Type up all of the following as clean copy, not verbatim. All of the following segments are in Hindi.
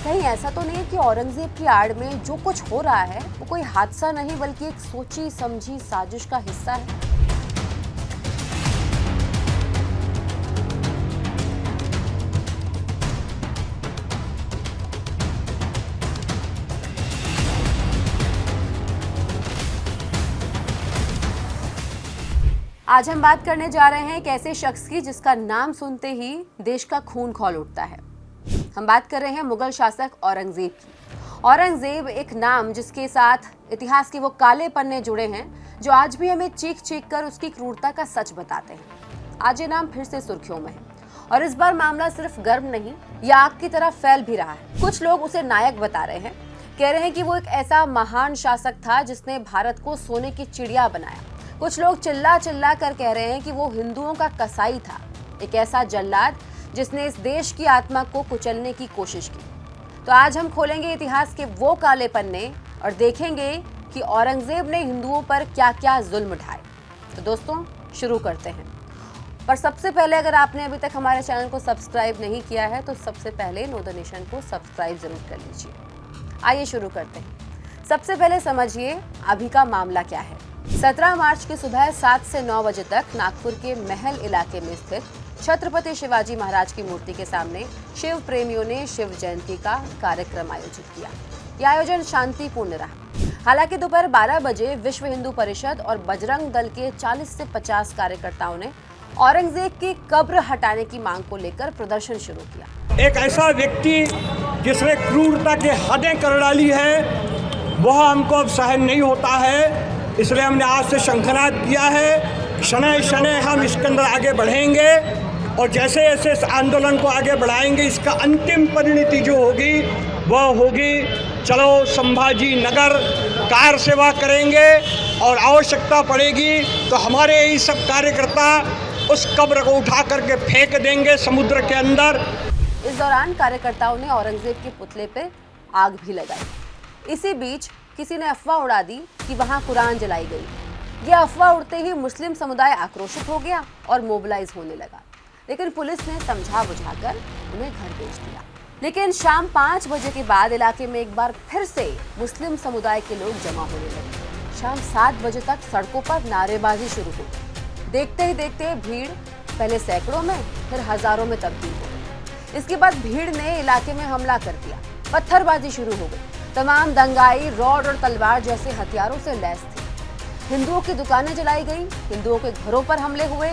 कहीं ऐसा तो नहीं है कि औरंगजेब की आड़ में जो कुछ हो रहा है वो कोई हादसा नहीं बल्कि एक सोची समझी साजिश का हिस्सा है? आज हम बात करने जा रहे हैं एक ऐसे शख्स की जिसका नाम सुनते ही देश का खून खौल उठता है। हम बात कर रहे हैं मुगल शासक औरंगजेब की। औरंगजेब एक नाम जिसके साथ इतिहास के वो काले पन्ने जुड़े हैं जो आज भी हमें चीख चीख कर उसकी क्रूरता का सच बताते हैं। आज ये नाम फिर से सुर्खियों में है और इस बार मामला सिर्फ गर्म नहीं, यह आग की तरह फैल भी रहा है। कुछ लोग उसे नायक बता रहे हैं, कह रहे हैं कि वो एक ऐसा महान शासक था जिसने भारत को सोने की चिड़िया बनाया। कुछ लोग चिल्ला चिल्ला कर कह रहे हैं कि वो हिंदुओं का कसाई था, एक ऐसा जल्लाद जिसने इस देश की आत्मा को कुचलने की कोशिश की। तो आज हम खोलेंगे इतिहास के वो काले पन्ने और देखेंगे कि औरंगजेब ने हिंदुओं पर क्या क्या जुल्म ढाए। तो दोस्तों शुरू करते हैं, पर सबसे पहले अगर आपने अभी तक हमारे चैनल को सब्सक्राइब नहीं किया है तो सबसे पहले नो द नेशन को सब्सक्राइब जरूर कर लीजिए। आइए शुरू करते हैं। सबसे पहले समझिए अभी का मामला क्या है। 17 मार्च की सुबह 7 से 9 बजे तक नागपुर के महल इलाके में स्थित छत्रपति शिवाजी महाराज की मूर्ति के सामने शिव प्रेमियों ने शिव जयंती का कार्यक्रम आयोजित किया। यह आयोजन शांतिपूर्ण रहा। हालांकि दोपहर 12 बजे विश्व हिंदू परिषद और बजरंग दल के 40 से 50 कार्यकर्ताओं ने औरंगजेब की कब्र हटाने की मांग को लेकर प्रदर्शन शुरू किया। एक ऐसा व्यक्ति जिसने क्रूरता की हदें कर डाली है वह हमको अब सहन नहीं होता है, इसलिए हमने आज से शंखनाद किया है। शनै शनै हम इसके अंदर आगे बढ़ेंगे और जैसे जैसे इस आंदोलन को आगे बढ़ाएंगे इसका अंतिम परिणति जो होगी वह होगी चलो संभाजी नगर कार सेवा करेंगे और आवश्यकता पड़ेगी तो हमारे यही सब कार्यकर्ता उस कब्र को उठा करके फेंक देंगे समुद्र के अंदर। इस दौरान कार्यकर्ताओं ने औरंगजेब के पुतले पर आग भी लगाई। इसी बीच किसी ने अफवाह उड़ा दी कि वहां कुरान जलाई गई। यह अफवाह उड़ते ही मुस्लिम समुदाय आक्रोशित हो गया और मोबिलाइज होने लगा, लेकिन पुलिस ने समझा बुझाकर उन्हें घर भेज दिया। लेकिन शाम 5 बजे के बाद इलाके में एक बार फिर से मुस्लिम समुदाय के लोग जमा होने लगे। शाम 7 बजे तक सड़कों पर नारेबाजी शुरू हो गई। देखते ही देखते भीड़ पहले सैकड़ों में फिर हजारों में तब्दील हो गई। इसके बाद भीड़ ने इलाके में हमला कर दिया, पत्थरबाजी शुरू हो गई। तमाम दंगाई रॉड और तलवार जैसे हथियारों से लैस थे। हिंदुओं की दुकानें जलाई गई, हिंदुओं के घरों पर हमले हुए,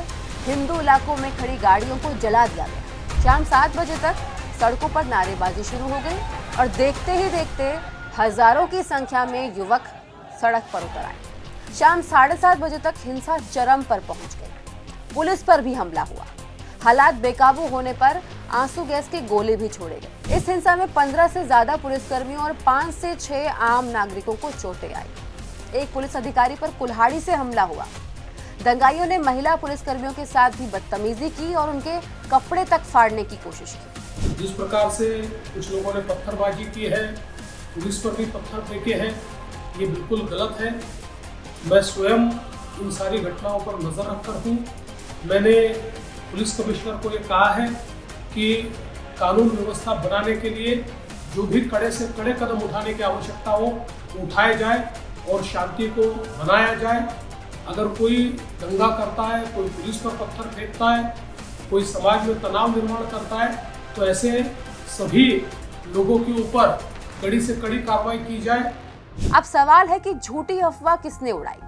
हिंदू इलाकों में खड़ी गाड़ियों को जला दिया गया। शाम 7 बजे तक सड़कों पर नारेबाजी शुरू हो गई और देखते ही देखते हजारों की संख्या में युवक सड़क पर उतर आए। शाम 7:30 बजे तक हिंसा चरम पर पहुंच गई। पुलिस पर भी हमला हुआ। हालात बेकाबू होने पर आंसू गैस के गोले भी छोड़े गए। इस हिंसा में 15 से ज्यादा पुलिसकर्मियों और 5 से 6 आम नागरिकों को चोटें आई। एक पुलिस अधिकारी पर कुल्हाड़ी से हमला हुआ। दंगाइयों ने महिला पुलिसकर्मियों के साथ भी बदतमीजी की और उनके कपड़े तक फाड़ने की कोशिश की। जिस प्रकार से कुछ लोगों ने पत्थरबाजी की है, पुलिस पर भी पत्थर फेंके हैं, ये बिल्कुल गलत है। मैं स्वयं इन सारी घटनाओं पर नजर रखकर हूँ। मैंने पुलिस कमिश्नर को ये कहा है कि कानून व्यवस्था बनाने के लिए जो भी कड़े से कड़े कदम उठाने की आवश्यकता हो उठाए जाए और शांति को बनाया जाए। अगर कोई दंगा करता है, कोई पुलिस पर पत्थर फेंकता है, कोई समाज में तनाव निर्माण करता है तो ऐसे सभी लोगों के ऊपर कड़ी से कड़ी कार्रवाई की जाए। अब सवाल है कि झूठी अफवाह किसने उड़ाई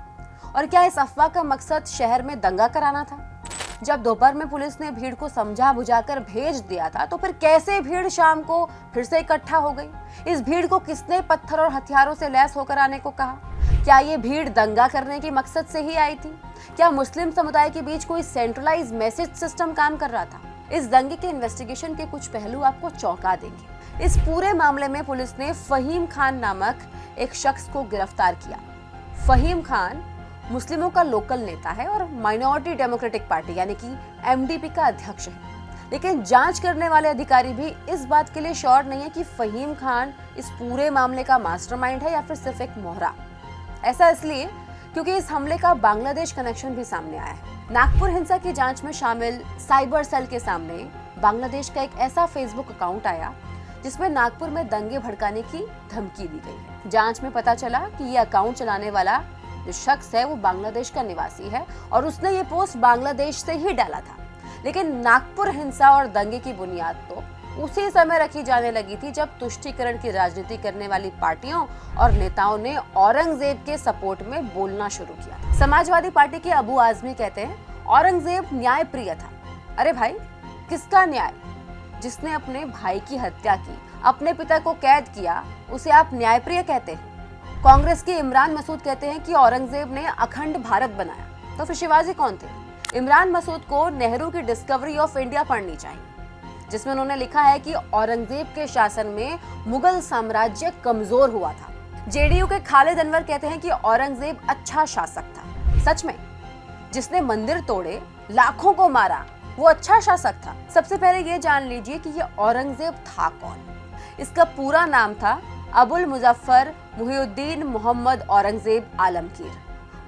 और क्या इस अफवाह का मकसद शहर में दंगा कराना था? जब दोपहर में पुलिस ने भीड़ को समझा बुझाकर भेज दिया था तो फिर कैसे भीड़ शाम को फिर से इकट्ठा हो गई? इस भीड़ को किसने पत्थर और हथियारों से लैस होकर आने को कहा? क्या ये भीड़ दंगा करने के मकसद से ही आई थी? क्या मुस्लिम समुदाय के बीच कोई सेंट्रलाइज मैसेज सिस्टम काम कर रहा था? इस दंगे के इन्वेस्टिगेशन के कुछ पहलू आपको चौंका देंगे। इस पूरे मामले में पुलिस ने फहीम खान नामक एक शख्स को गिरफ्तार किया। फहीम खान मुस्लिमों का लोकल नेता है और माइनॉरिटी डेमोक्रेटिक पार्टी यानी कि एमडीपी का अध्यक्ष है। लेकिन जांच करने वाले अधिकारी भी इस बात के लिए श्योर नहीं है कि फहीम खान इस पूरे मामले का मास्टरमाइंड है या फिर सिर्फ एक मोहरा। ऐसा इसलिए क्योंकि इस हमले का बांग्लादेश कनेक्शन भी सामने आया है। नागपुर हिंसा की जांच में शामिल साइबर सेल के सामने बांग्लादेश का एक ऐसा फेसबुक अकाउंट आया जिसमें नागपुर में दंगे भड़काने की धमकी दी गई है। जांच में पता चला कि ये अकाउंट चलाने वाला जो शख्स है वो बांग्लादेश का निवासी है और उसने ये पोस्ट बांग्लादेश से ही डाला था। लेकिन नागपुर हिंसा और दंगे की बुनियाद तो उसी समय रखी जाने लगी थी जब तुष्टीकरण की राजनीति करने वाली पार्टियों और नेताओं ने औरंगजेब के सपोर्ट में बोलना शुरू किया। समाजवादी पार्टी के अबू आजमी कहते हैं औरंगजेब न्याय प्रिय था। अरे भाई, किसका न्याय? जिसने अपने भाई की हत्या की, अपने पिता को कैद किया, उसे आप न्यायप्रिय कहते हैं? कांग्रेस के इमरान मसूद कहते हैं कि औरंगजेब ने अखंड भारत बनाया, तो फिर शिवाजी कौन थे? इमरान मसूद को नेहरू की डिस्कवरी ऑफ इंडिया पढ़नी चाहिए, जिसमें उन्होंने लिखा है कि औरंगजेब के शासन में मुगल साम्राज्य कमजोर हुआ था। जेडीयू के खालिद अनवर कहते हैं कि औरंगजेब अच्छा शासक था। सच में? जिसने मंदिर तोड़े, लाखों को मारा, वो अच्छा शासक था? सबसे पहले ये जान लीजिए कि ये औरंगजेब था कौन। इसका पूरा नाम था अबुल मुजफ्फर मुहिउद्दीन मोहम्मद औरंगजेब आलमगीर।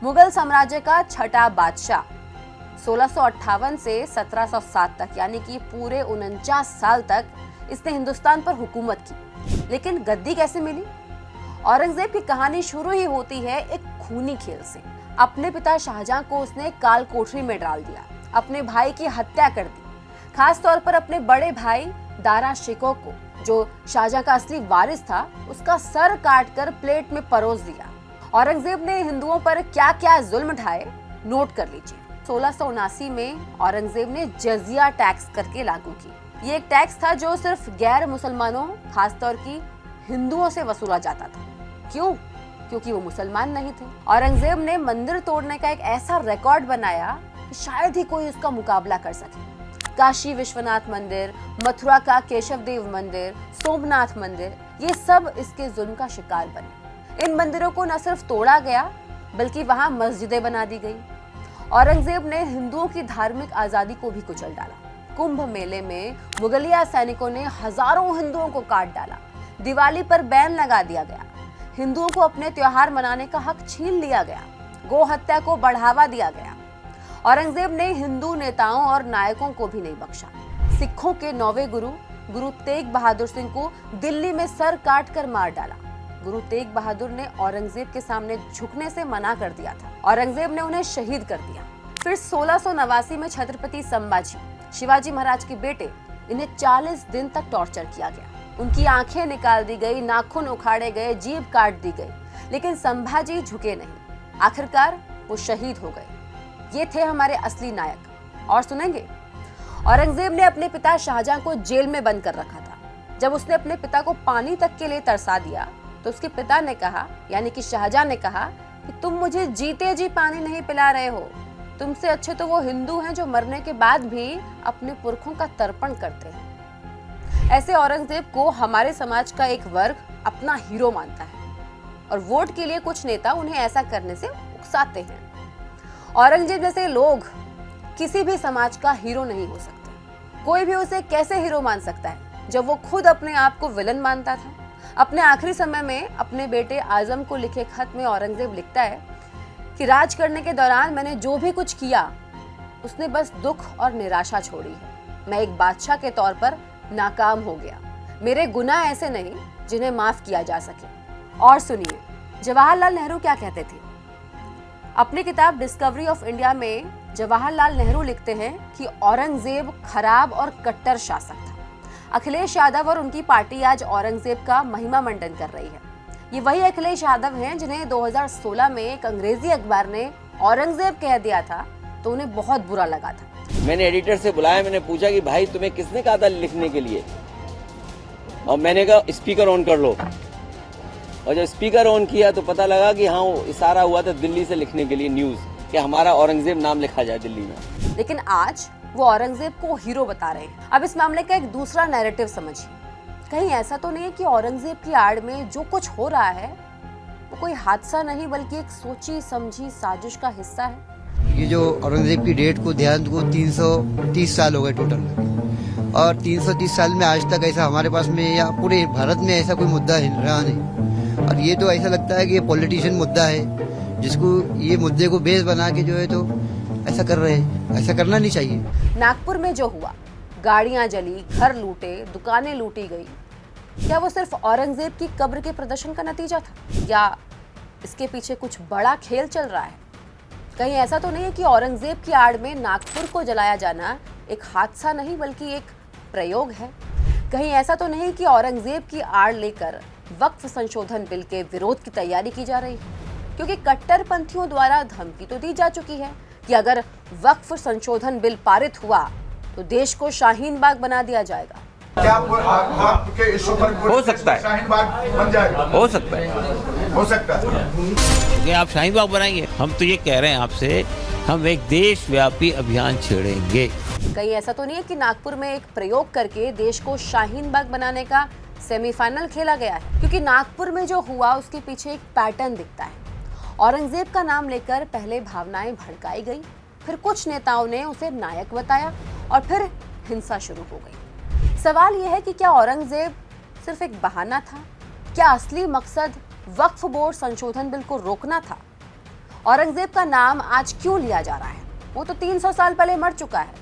मुगल साम्राज्य का छठा बादशाह। 1658 से 1707 तक, यानी कि पूरे 49 साल तक इसने हिंदुस्तान पर हुकूमत की। लेकिन गद्दी कैसे मिली? औरंगजेब की कहानी शुरू ही होती है एक खूनी खेल से। अपने पिता शाहजहां को उसने काल कोठरी में डाल दिया, अपने भाई की हत्या कर दी। खास तौर पर अपने बड़े भाई दारा शिकोह को, जो शाहजहां का असली वारिस था, उसका सर काटकर प्लेट में परोस दिया। औरंगजेब ने हिंदुओं पर क्या क्या जुल्म ढाए, नोट कर लीजिए। 1679 में औरंगजेब ने जजिया टैक्स करके लागू की। ये एक टैक्स था जो सिर्फ गैर मुसलमानों, खासतौर की हिंदुओं से वसूला जाता था। क्यों? क्योंकि वो मुसलमान नहीं थे। औरंगजेब ने मंदिर तोड़ने का एक ऐसा रिकॉर्ड बनाया कि शायद ही कोई उसका मुकाबला कर सके। काशी विश्वनाथ मंदिर, मथुरा का केशव देव मंदिर, सोमनाथ मंदिर, ये सब इसके जुल्म का शिकार बने। इन मंदिरों को न सिर्फ तोड़ा गया, बल्कि वहां मस्जिदें बना दी गई। औरंगजेब ने हिंदुओं की धार्मिक आजादी को भी कुचल डाला। कुंभ मेले में मुगलिया सैनिकों ने हजारों हिंदुओं को काट डाला। दिवाली पर बैन लगा दिया गया। हिंदुओं को अपने त्योहार मनाने का हक छीन लिया गया। गो हत्या को बढ़ावा दिया गया। औरंगजेब ने हिंदू नेताओं और नायकों को भी नहीं बख्शा। सिखों के 9वें गुरु तेग बहादुर सिंह को दिल्ली में सर काट कर मार डाला। गुरु तेग बहादुर ने औरंगजेब के सामने झुकने से मना कर दिया था। औरंगजेब ने उन्हें शहीद कर दिया। फिर 1689 में छत्रपति संभाजी, शिवाजी महाराज के बेटे, इन्हें 40 दिन तक टॉर्चर किया गया। उनकी आंखें निकाल दी गई, नाखून उखाड़े गए, जीभ काट दी गई, लेकिन संभाजी झुके नहीं। आखिरकार वो शहीद हो गए। ये थे हमारे असली नायक। और सुनेंगे, औरंगजेब ने अपने पिता शाहजहां को जेल में बंद कर रखा था। जब उसने अपने पिता को पानी तक के लिए तरसा दिया, तो उसके पिता ने कहा, यानी कि शाहजहां ने कहा कि तुम मुझे जीते जी पानी नहीं पिला रहे हो। तुमसे अच्छे तो वो हिंदू हैं जो मरने के बाद भी अपने पुरखों का तर्पण करते हैं। ऐसे औरंगजेब को हमारे समाज का एक वर्ग अपना हीरो मानता है और वोट के लिए कुछ नेता उन्हें ऐसा करने से उकसाते हैं। औरंगजेब जैसे लोग किसी भी समाज का हीरो नहीं हो सकते। कोई भी उसे कैसे हीरो मान सकता है जब वो खुद अपने आप को विलन मानता था। अपने आखिरी समय में अपने बेटे आजम को लिखे खत में औरंगजेब लिखता है कि राज करने के दौरान मैंने जो भी कुछ किया उसने बस दुख और निराशा छोड़ी है। मैं एक बादशाह के तौर पर नाकाम हो गया। मेरे गुनाह ऐसे नहीं जिन्हें माफ किया जा सके। और सुनिए, जवाहरलाल नेहरू क्या कहते थे। अपनी किताब डिस्कवरी ऑफ इंडिया में जवाहरलाल नेहरू लिखते हैं कि औरंगजेब खराब और कट्टर शासक था। अखिलेश यादव और उनकी पार्टी आज औरंगजेब का महिमा मंडन कर रही है। ये वही अखिलेश यादव हैं जिन्हें 2016 में एक अंग्रेजी अखबार ने औरंगजेब कह दिया था तो उन्हें बहुत बुरा लगा था। मैंने एडिटर से बुलाया, मैंने पूछा कि भाई तुम्हें किसने कहा था लिखने के लिए, और मैंने कहा स्पीकर ऑन कर लो। और जब स्पीकर ऑन किया तो पता लगा कि हाँ इशारा हुआ था दिल्ली से लिखने के लिए न्यूज कि हमारा औरंगजेब नाम लिखा जाए दिल्ली में। लेकिन आज वो औरंगजेब को हीरो बता रहे हैं। अब इस मामले का एक दूसरा नैरेटिव समझिए। कहीं ऐसा तो नहीं है कि औरंगजेब की आड़ में जो कुछ हो रहा है वो कोई हादसा नहीं बल्कि एक सोची समझी साजिश का हिस्सा है। ये जो औरंगजेब की डेट को ध्यान को 330 साल हो गए टोटल, और 330 साल में आज तक ऐसा हमारे पास में या पूरे भारत में ऐसा कोई मुद्दा रहा नहीं। और ये तो ऐसा लगता है कि ये पॉलिटिशियन मुद्दा है जिसको ये मुद्दे को बेस बना के जो है तो ऐसा कर रहे हैं। ऐसा करना नहीं चाहिए। नागपुर में जो हुआ, गाड़ियां जली, घर लूटे, दुकानें लूटी गई, क्या वो सिर्फ औरंगजेब की कब्र के प्रदर्शन का नतीजा था, या इसके पीछे कुछ बड़ा खेल चल रहा है? कहीं ऐसा तो नहीं है कि औरंगजेब की आड़ में नागपुर को जलाया जाना एक हादसा नहीं बल्कि एक प्रयोग है? कहीं ऐसा तो नहीं कि औरंगजेब की आड़ लेकर वक्फ संशोधन बिल के विरोध की तैयारी की जा रही है? क्योंकि कट्टरपंथियों द्वारा धमकी तो दी जा चुकी है कि अगर वक्फ संशोधन बिल पारित हुआ तो देश को शाहीन बाग बना दिया जाएगा। क्या आपके इश्यू पर हो सकता है। शाहीन बाग बन जाएगा? हो सकता है, हो सकता है। क्योंकि आप शाहीन बाग बनाएंगे, हम तो ये कह रहे हैं आपसे, हम एक देशव्यापी अभियान छेड़ेंगे। कहीं ऐसा तो नहीं है कि नागपुर में एक प्रयोग करके देश को शाहीन बाग बनाने का सेमीफाइनल खेला गया है? क्योंकि नागपुर में जो हुआ उसके पीछे एक पैटर्न दिखता है। औरंगजेब का नाम लेकर पहले भावनाएं भड़काई गई, फिर कुछ नेताओं ने उसे नायक बताया और फिर हिंसा शुरू हो गई। सवाल यह है कि क्या औरंगजेब सिर्फ एक बहाना था? क्या असली मकसद वक्फ बोर्ड संशोधन बिल को रोकना था? औरंगजेब का नाम आज क्यों लिया जा रहा है? वो तो 300 साल पहले मर चुका है,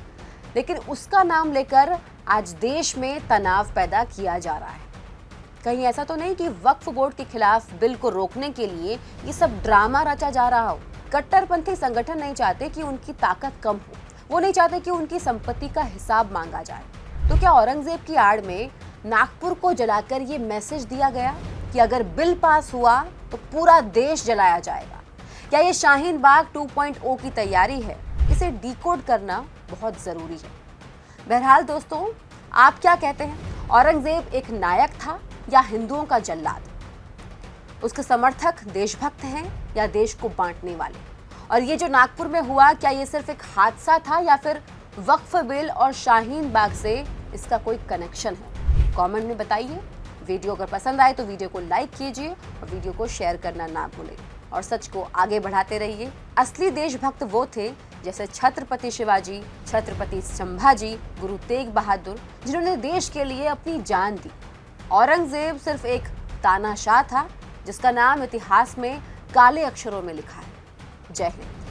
लेकिन उसका नाम लेकर आज देश में तनाव पैदा किया जा रहा है। कहीं ऐसा तो नहीं कि वक्फ बोर्ड के खिलाफ बिल को रोकने के लिए ये सब ड्रामा रचा जा रहा हो? कट्टरपंथी संगठन नहीं चाहते कि उनकी ताकत कम हो, वो नहीं चाहते कि उनकी संपत्ति का हिसाब मांगा जाए। तो क्या औरंगजेब की आड़ में नागपुर को जलाकर ये मैसेज दिया गया कि अगर बिल पास हुआ तो पूरा देश जलाया जाएगा? क्या ये शाहीन बाग 2.0 की तैयारी है? इसे डिकोड करना बहुत जरूरी है। बहरहाल दोस्तों, आप क्या कहते हैं? औरंगजेब एक नायक था या हिंदुओं का जल्लाद? उसके समर्थक देशभक्त हैं या देश को बांटने वाले? और ये जो नागपुर में हुआ, क्या ये सिर्फ एक हादसा था या फिर वक्फ बिल और शाहीन बाग से इसका कोई कनेक्शन है? कमेंट में बताइए। वीडियो अगर पसंद आए तो वीडियो को लाइक कीजिए और वीडियो को शेयर करना ना भूलें और सच को आगे बढ़ाते रहिए। असली देशभक्त वो थे जैसे छत्रपति शिवाजी, छत्रपति संभाजी, गुरु तेग बहादुर, जिन्होंने देश के लिए अपनी जान दी। औरंगजेब सिर्फ एक तानाशाह था जिसका नाम इतिहास में काले अक्षरों में लिखा है। जय हिंद।